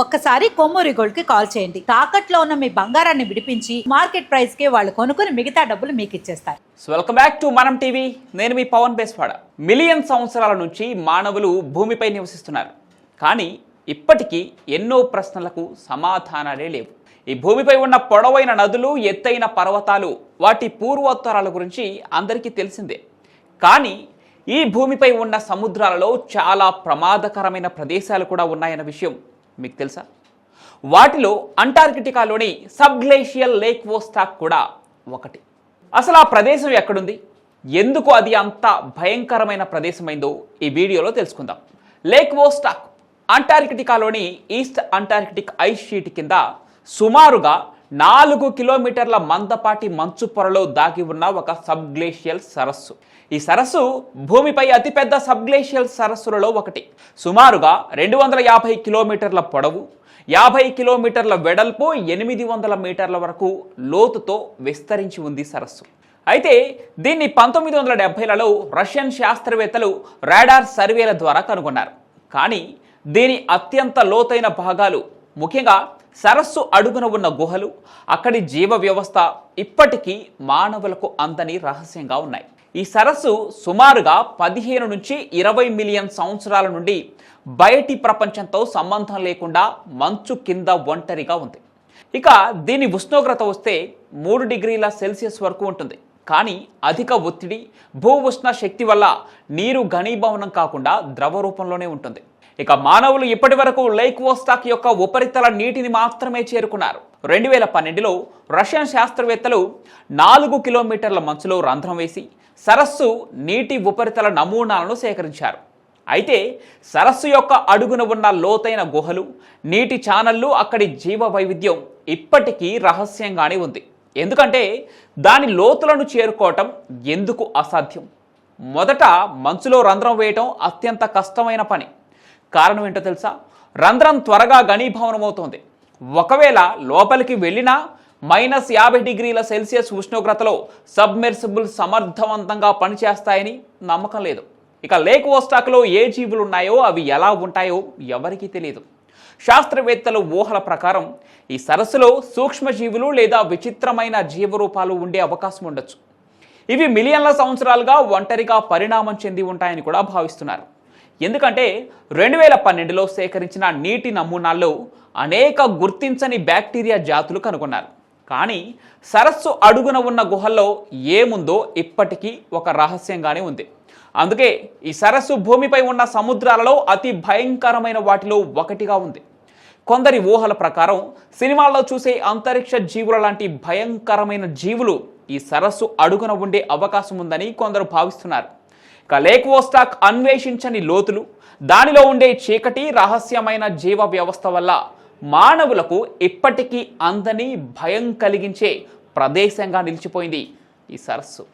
ఒక్కసారి కొమ్మూరి గోల్డ్ కి కాల్ చేయండి. తాకట్లో ఉన్న మీ బంగారాన్ని విడిపించి మార్కెట్ ప్రైస్ కి వాళ్ళు కొనుక్కుని మిగతా డబ్బులు మీకు ఇచ్చేస్తారు. వెల్కమ్ బ్యాక్ టు మనం టీవీ. నేను మీ పవన్ బేస్వాడ. మిలియన్ సంవత్సరాల నుంచి మానవులు భూమిపై నివసిస్తున్నారు. కానీ ఇప్పటికీ ఎన్నో ప్రశ్నలకు సమాధానాలే లేవు. ఈ భూమిపై ఉన్న పొడవైన నదులు, ఎత్తైన పర్వతాలు, వాటి పూర్వోత్తరాల గురించి అందరికీ తెలిసిందే. కానీ ఈ భూమిపై ఉన్న సముద్రాలలో చాలా ప్రమాదకరమైన ప్రదేశాలు కూడా ఉన్నాయన్న విషయం మీకు తెలుసా? వాటిలో అంటార్కిటికాలోని సబ్గ్లేషియల్ లేక్ వోస్టాక్ కూడా ఒకటి. అసలు ఆ ప్రదేశం ఎక్కడుంది, ఎందుకు అది అంత భయంకరమైన ప్రదేశమైందో ఈ వీడియోలో తెలుసుకుందాం. లేక్ వోస్టాక్ అంటార్కిటికాలోని ఈస్ట్ అంటార్కిటిక్ ఐస్ షీట్ కింద సుమారుగా 4 కిలోమీటర్ల మందపాటి మంచు పొరలో దాగి ఉన్న ఒక సబ్గ్లేషియల్ సరస్సు. ఈ సరస్సు భూమిపై అతిపెద్ద సబ్గ్లేషియల్ సరస్సులలో ఒకటి. సుమారుగా 250 కిలోమీటర్ల పొడవు, 50 కిలోమీటర్ల వెడల్పు, 800 మీటర్ల వరకు లోతుతో విస్తరించి ఉంది సరస్సు. అయితే దీన్ని 1970లలో రష్యన్ శాస్త్రవేత్తలు రాడార్ సర్వేల ద్వారా కనుగొన్నారు. కానీ దీని అత్యంత లోతైన భాగాలు, ముఖ్యంగా సరస్సు అడుగున ఉన్న గుహలు, అక్కడి జీవ వ్యవస్థ ఇప్పటికీ మానవులకు అందని రహస్యంగా ఉన్నాయి. ఈ సరస్సు సుమారుగా 15 నుంచి 20 మిలియన్ సంవత్సరాల నుండి బయటి ప్రపంచంతో సంబంధం లేకుండా మంచు కింద ఒంటరిగా ఉంది. ఇక దీని ఉష్ణోగ్రత వస్తే 3 డిగ్రీల సెల్సియస్ వరకు ఉంటుంది. కానీ అధిక ఒత్తిడి, భూ ఉష్ణ శక్తి వల్ల నీరు ఘనీభవనం కాకుండా ద్రవ రూపంలోనే ఉంటుంది. ఇక మానవులు ఇప్పటి వరకు లేక్ వోస్టాక్ యొక్క ఉపరితల నీటిని మాత్రమే చేరుకున్నారు. 2012లో రష్యన్ శాస్త్రవేత్తలు 4 కిలోమీటర్ల మంచులో రంధ్రం వేసి సరస్సు నీటి ఉపరితల నమూనాలను సేకరించారు. అయితే సరస్సు యొక్క అడుగున ఉన్న లోతైన గుహలు, నీటి ఛానళ్లు, అక్కడి జీవ వైవిధ్యం ఇప్పటికీ రహస్యంగానే ఉంది. ఎందుకంటే దాని లోతులను చేరుకోవటం ఎందుకు అసాధ్యం? మొదట మంచులో రంధ్రం వేయటం అత్యంత కష్టమైన పని. కారణం ఏంటో తెలుసా? రంధ్రం త్వరగా ఘనీభవనమవుతోంది. ఒకవేళ లోపలికి వెళ్ళినా -50 డిగ్రీల సెల్సియస్ ఉష్ణోగ్రతలో సబ్మెర్సిబుల్ సమర్థవంతంగా పనిచేస్తాయని నమ్మకం లేదు. ఇక లేక్ వోస్టాక్లో ఏ జీవులు ఉన్నాయో, అవి ఎలా ఉంటాయో ఎవరికీ తెలియదు. శాస్త్రవేత్తల ఊహల ప్రకారం ఈ సరస్సులో సూక్ష్మజీవులు లేదా విచిత్రమైన జీవరూపాలు ఉండే అవకాశం ఉండొచ్చు. ఇవి మిలియన్ల సంవత్సరాలుగా ఒంటరిగా పరిణామం చెంది ఉంటాయని కూడా భావిస్తున్నారు. ఎందుకంటే 2012లో సేకరించిన నీటి నమూనాల్లో అనేక గుర్తించని బ్యాక్టీరియా జాతులు కనుగొన్నారు. కానీ సరస్సు అడుగున ఉన్న గుహల్లో ఏముందో ఇప్పటికీ ఒక రహస్యంగానే ఉంది. అందుకే ఈ సరస్సు భూమిపై ఉన్న సముద్రాలలో అతి భయంకరమైన వాటిలో ఒకటిగా ఉంది. కొందరి ఊహల ప్రకారం సినిమాల్లో చూసే అంతరిక్ష జీవుల లాంటి భయంకరమైన జీవులు ఈ సరస్సు అడుగున ఉండే అవకాశం ఉందని కొందరు భావిస్తున్నారు. ఇక లేక్ వోస్టాక్ అన్వేషించని లోతులు, దానిలో ఉండే చీకటి, రహస్యమైన జీవ వ్యవస్థ వల్ల మానవులకు ఇప్పటికీ అందని భయం కలిగించే ప్రదేశంగా నిలిచిపోయింది ఈ సరస్సు.